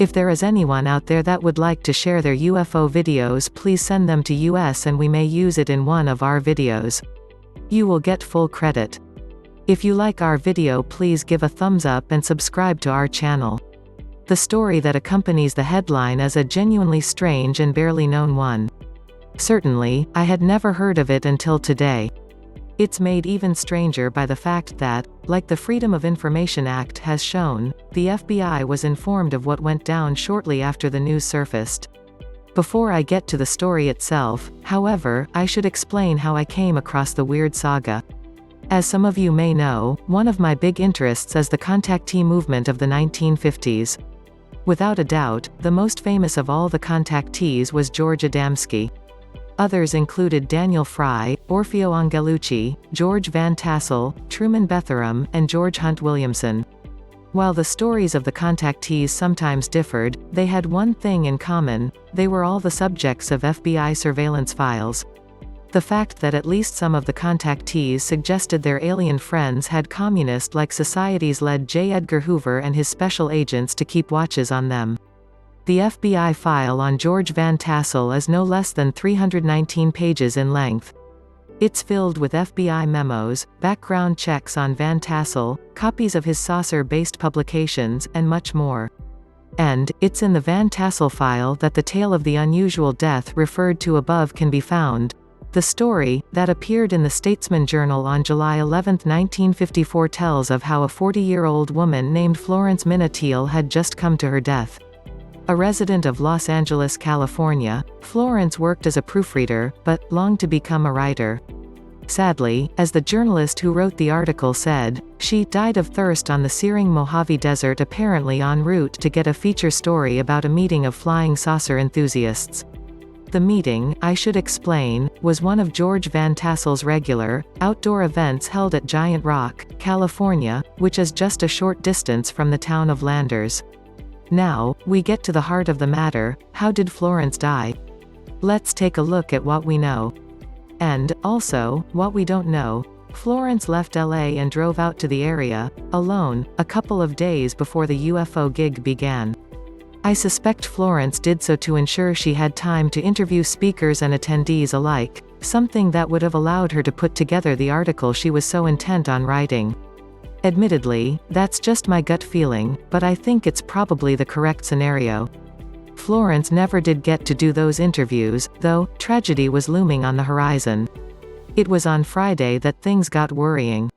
If there is anyone out there that would like to share their UFO videos, please send them to us and we may use it in one of our videos. You will get full credit. If you like our video, please give a thumbs up and subscribe to our channel. The story that accompanies the headline is a genuinely strange and barely known one. Certainly, I had never heard of it until today. It's made even stranger by the fact that, like the Freedom of Information Act has shown, the FBI was informed of what went down shortly after the news surfaced. Before I get to the story itself, however, I should explain how I came across the weird saga. As some of you may know, one of my big interests is the contactee movement of the 1950s. Without a doubt, the most famous of all the contactees was George Adamski. Others included Daniel Fry, Orfeo Angelucci, George Van Tassel, Truman Bethurum, and George Hunt Williamson. While the stories of the contactees sometimes differed, they had one thing in common: they were all the subjects of FBI surveillance files. The fact that at least some of the contactees suggested their alien friends had communist-like societies led J. Edgar Hoover and his special agents to keep watches on them. The FBI file on George Van Tassel is no less than 319 pages in length. It's filled with FBI memos, background checks on Van Tassel, copies of his saucer-based publications, and much more. And, it's in the Van Tassel file that the tale of the unusual death referred to above can be found. The story, that appeared in the Statesman Journal on July 11, 1954, tells of how a 40-year-old woman named Florence Minna Teal had just come to her death. A resident of Los Angeles, California, Florence worked as a proofreader, but longed to become a writer. Sadly, as the journalist who wrote the article said, she died of thirst on the searing Mojave Desert, apparently en route to get a feature story about a meeting of flying saucer enthusiasts. The meeting, I should explain, was one of George Van Tassel's regular, outdoor events held at Giant Rock, California, which is just a short distance from the town of Landers. Now, we get to the heart of the matter: how did Florence die? Let's take a look at what we know. And, also, what we don't know. Florence left LA and drove out to the area, alone, a couple of days before the UFO gig began. I suspect Florence did so to ensure she had time to interview speakers and attendees alike, something that would have allowed her to put together the article she was so intent on writing. Admittedly, that's just my gut feeling, but I think it's probably the correct scenario. Florence never did get to do those interviews, though. Tragedy was looming on the horizon. It was on Friday that things got worrying.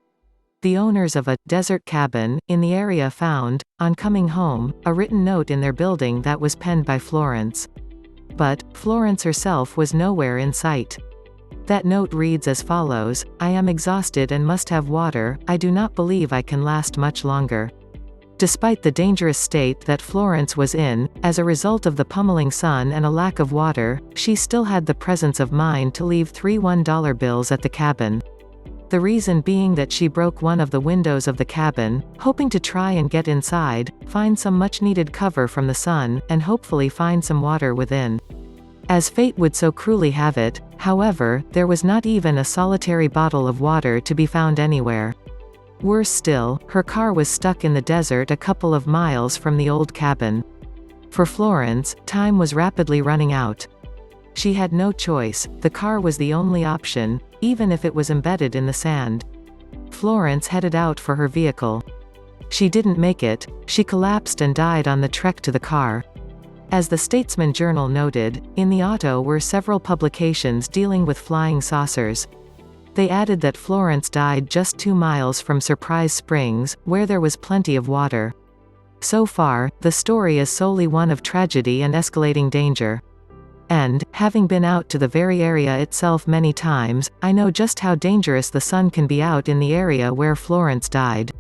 The owners of a desert cabin in the area found, on coming home, a written note in their building that was penned by Florence. But Florence herself was nowhere in sight. That note reads as follows: "I am exhausted and must have water. I do not believe I can last much longer." Despite the dangerous state that Florence was in, as a result of the pummeling sun and a lack of water, she still had the presence of mind to leave 3 $1 bills at the cabin. The reason being that she broke one of the windows of the cabin, hoping to try and get inside, find some much-needed cover from the sun, and hopefully find some water within. As fate would so cruelly have it, however, there was not even a solitary bottle of water to be found anywhere. Worse still, her car was stuck in the desert a couple of miles from the old cabin. For Florence, time was rapidly running out. She had no choice; the car was the only option, even if it was embedded in the sand. Florence headed out for her vehicle. She didn't make it; she collapsed and died on the trek to the car. As the Statesman Journal noted, in the auto were several publications dealing with flying saucers. They added that Florence died just 2 miles from Surprise Springs, where there was plenty of water. So far, the story is solely one of tragedy and escalating danger. And, having been out to the very area itself many times, I know just how dangerous the sun can be out in the area where Florence died.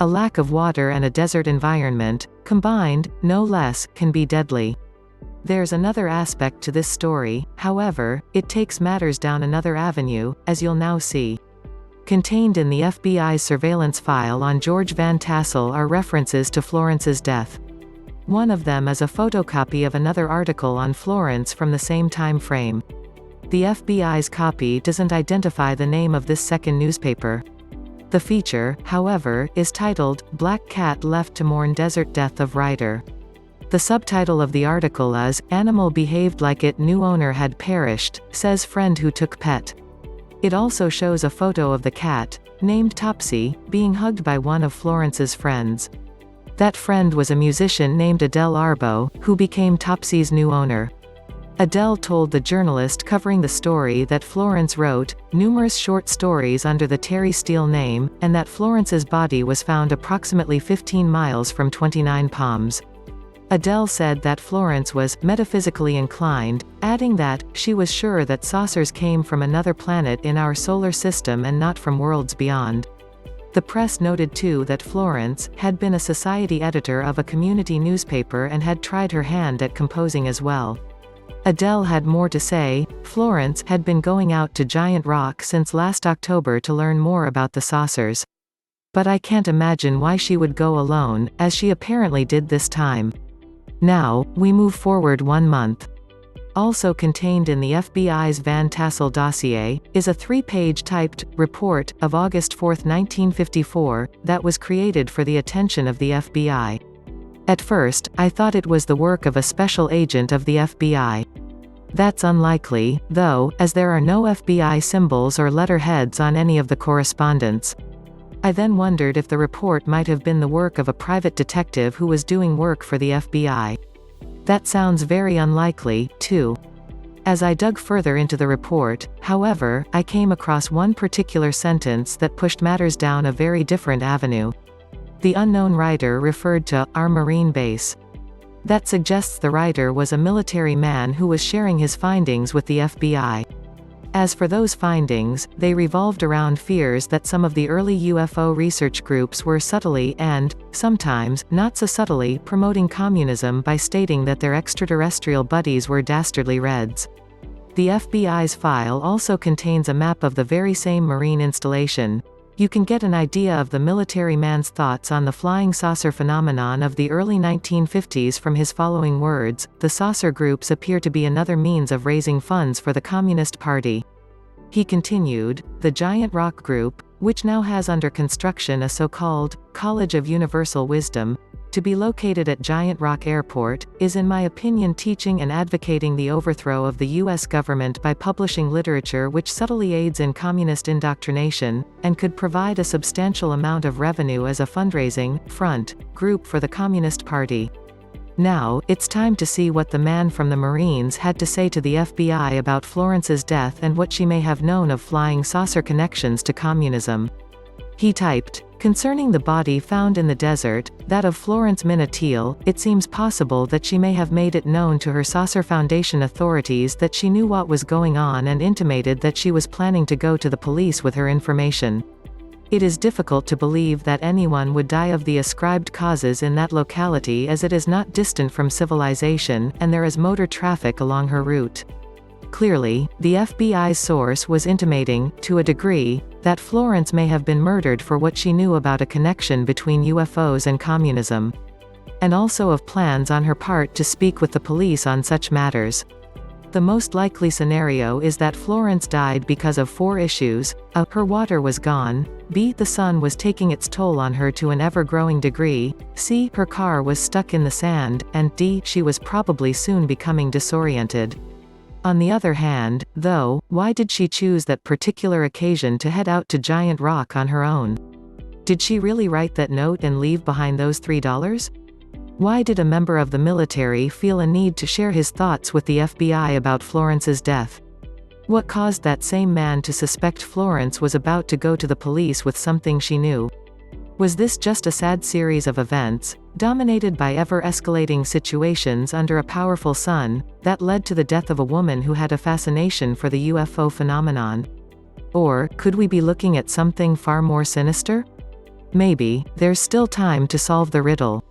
A lack of water and a desert environment, combined, no less, can be deadly. There's another aspect to this story, however. It takes matters down another avenue, as you'll now see. Contained in the FBI's surveillance file on George Van Tassel are references to Florence's death. One of them is a photocopy of another article on Florence from the same time frame. The FBI's copy doesn't identify the name of this second newspaper. The feature, however, is titled, "Black Cat Left to Mourn Desert Death of Writer." The subtitle of the article is, "Animal behaved like it new owner had perished, says friend who took pet." It also shows a photo of the cat, named Topsy, being hugged by one of Florence's friends. That friend was a musician named Adele Arbo, who became Topsy's new owner. Adele told the journalist covering the story that Florence wrote numerous short stories under the Terry Steele name, and that Florence's body was found approximately 15 miles from 29 Palms. Adele said that Florence was metaphysically inclined, adding that she was sure that saucers came from another planet in our solar system and not from worlds beyond. The press noted too that Florence had been a society editor of a community newspaper and had tried her hand at composing as well. Adele had more to say. Florence had been going out to Giant Rock since last October to learn more about the saucers. But I can't imagine why she would go alone, as she apparently did this time. Now, we move forward 1 month. Also contained in the FBI's Van Tassel dossier, is a 3-page typed report of August 4, 1954, that was created for the attention of the FBI. At first, I thought it was the work of a special agent of the FBI. That's unlikely, though, as there are no FBI symbols or letterheads on any of the correspondence. I then wondered if the report might have been the work of a private detective who was doing work for the FBI. That sounds very unlikely, too. As I dug further into the report, however, I came across one particular sentence that pushed matters down a very different avenue. The unknown writer referred to our Marine base. That suggests the writer was a military man who was sharing his findings with the FBI. As for those findings, they revolved around fears that some of the early UFO research groups were subtly and, sometimes, not so subtly, promoting communism by stating that their extraterrestrial buddies were dastardly Reds. The FBI's file also contains a map of the very same marine installation. You can get an idea of the military man's thoughts on the flying saucer phenomenon of the early 1950s from his following words: "The saucer groups appear to be another means of raising funds for the Communist Party." He continued, "The Giant Rock Group, which now has under construction a so-called College of Universal Wisdom, to be located at Giant Rock Airport, is in my opinion teaching and advocating the overthrow of the U.S. government by publishing literature which subtly aids in communist indoctrination, and could provide a substantial amount of revenue as a fundraising front group for the Communist Party." Now, it's time to see what the man from the Marines had to say to the FBI about Florence's death and what she may have known of flying saucer connections to communism. He typed, "Concerning the body found in the desert, that of Florence Minna Teal, it seems possible that she may have made it known to her Saucer Foundation authorities that she knew what was going on and intimated that she was planning to go to the police with her information. It is difficult to believe that anyone would die of the ascribed causes in that locality, as it is not distant from civilization, and there is motor traffic along her route." Clearly, the FBI's source was intimating, to a degree, that Florence may have been murdered for what she knew about a connection between UFOs and communism. And also of plans on her part to speak with the police on such matters. The most likely scenario is that Florence died because of 4 issues: a. Her water was gone; b. The sun was taking its toll on her to an ever-growing degree; c. Her car was stuck in the sand; and d. She was probably soon becoming disoriented. On the other hand, though, why did she choose that particular occasion to head out to Giant Rock on her own? Did she really write that note and leave behind those $3? Why did a member of the military feel a need to share his thoughts with the FBI about Florence's death? What caused that same man to suspect Florence was about to go to the police with something she knew? Was this just a sad series of events, dominated by ever-escalating situations under a powerful sun, that led to the death of a woman who had a fascination for the UFO phenomenon? Or, could we be looking at something far more sinister? Maybe, there's still time to solve the riddle.